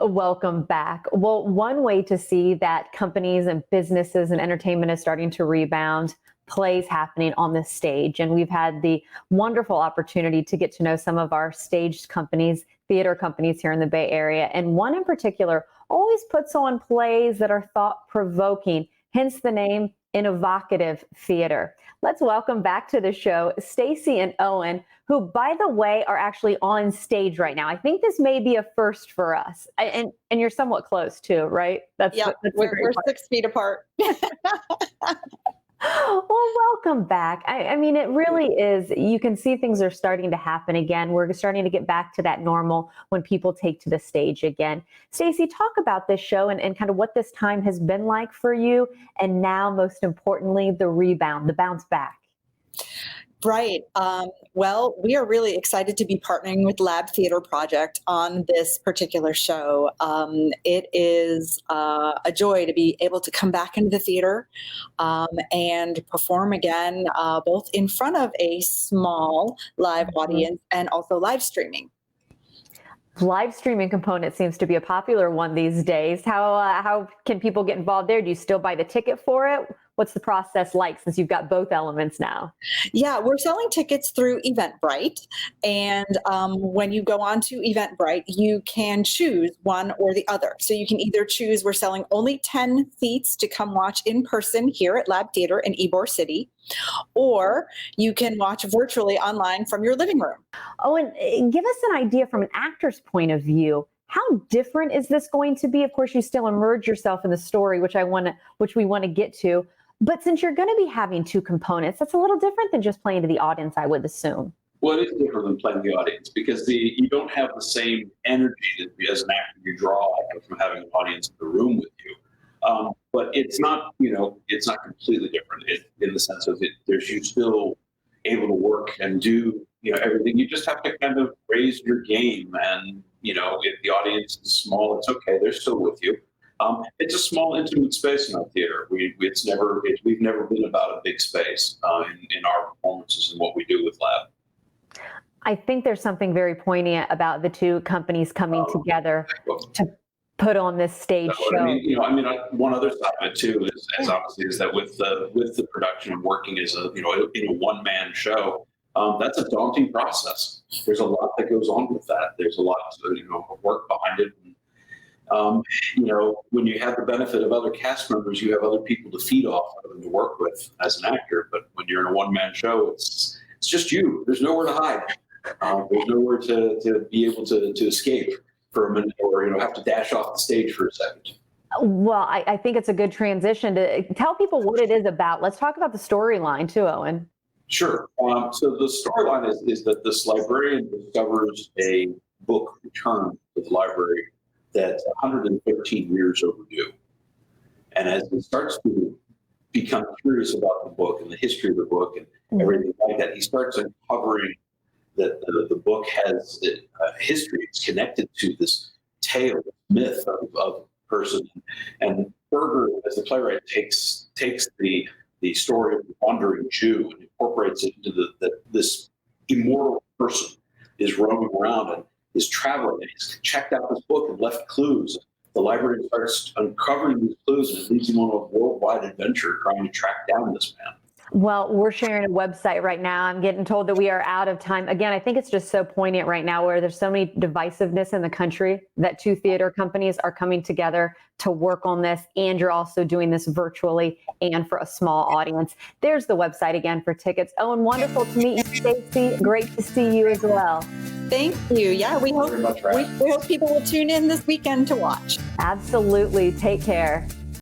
Welcome back. Well, one way to see that companies and businesses and entertainment is starting to rebound, plays happening on the stage. And we've had the wonderful opportunity to get to know some of our stage companies, theater companies here in the Bay Area. And one in particular always puts on plays that are thought provoking, hence the name Innovative Theater. Let's welcome back to the show Stacy and Owen, who, by the way, are actually on stage right now. I think this may be a first for us, and you're somewhat close too, right? That's we're 6 feet apart. Well, welcome back. I mean, it really is. You can see things are starting to happen again. We're starting to get back to that normal when people take to the stage again. Stacey, talk about this show and kind of what this time has been like for you. And now, most importantly, the rebound, the bounce back. Right. Well, we are really excited to be partnering with Lab Theater Project on this particular show. It is a joy to be able to come back into the theater and perform again, both in front of a small live audience and also live streaming. Live streaming component seems to be a popular one these days. How can people get involved there? Do you still buy the ticket for it? What's the process like since you've got both elements now? Yeah, we're selling tickets through Eventbrite. And when you go on to Eventbrite, you can choose one or the other. So you can either choose, we're selling only 10 seats to come watch in person here at Lab Theater in Ybor City, or you can watch virtually online from your living room. Oh, and give us an idea from an actor's point of view. How different is this going to be? Of course, you still immerse yourself in the story, which we want to get to. But since you're going to be having two components, that's a little different than just playing to the audience, I would assume. Well, it is different than playing the audience because you don't have the same energy that as an actor you draw from having an audience in the room with you. But it's not, it's not completely different in the sense of there's you still able to work and do, everything. You just have to kind of raise your game. And, if the audience is small, it's okay. They're still with you. It's a small, intimate space in our theater. We've never been about a big space in our performances and what we do with Lab. I think there's something very poignant about the two companies coming together to put on this stage show. One other side of it too is obviously is that with the production and working as in a one-man show, that's a daunting process. There's a lot that goes on with that. There's a lot of work behind it. When you have the benefit of other cast members, you have other people to feed off of and to work with as an actor. But when you're in a one-man show, it's just you. There's nowhere to hide. There's nowhere to be able to escape for a minute or have to dash off the stage for a second. Well, I think it's a good transition to tell people what it is about. Let's talk about the storyline too, Owen. Sure. So the storyline is that this librarian discovers a book returned to the library that's 113 years overdue. And as he starts to become curious about the book and the history of the book and everything like that, he starts uncovering that the book has a history. It's connected to this tale, myth of a person. And Berger, as the playwright, takes the story of the wandering Jew and incorporates it into this immortal person is roaming around and is traveling, and he's checked out this book and left clues. The librarian starts uncovering these clues and it leads him on a worldwide adventure trying to track down this man. Well, we're sharing a website right now. I'm getting told that we are out of time. Again, I think it's just so poignant right now where there's so many divisiveness in the country that two theater companies are coming together to work on this. And you're also doing this virtually and for a small audience. There's the website again for tickets. Owen, wonderful to meet you, Stacey. Great to see you as well. Thank you. Yeah, we hope people will tune in this weekend to watch. Absolutely. Take care.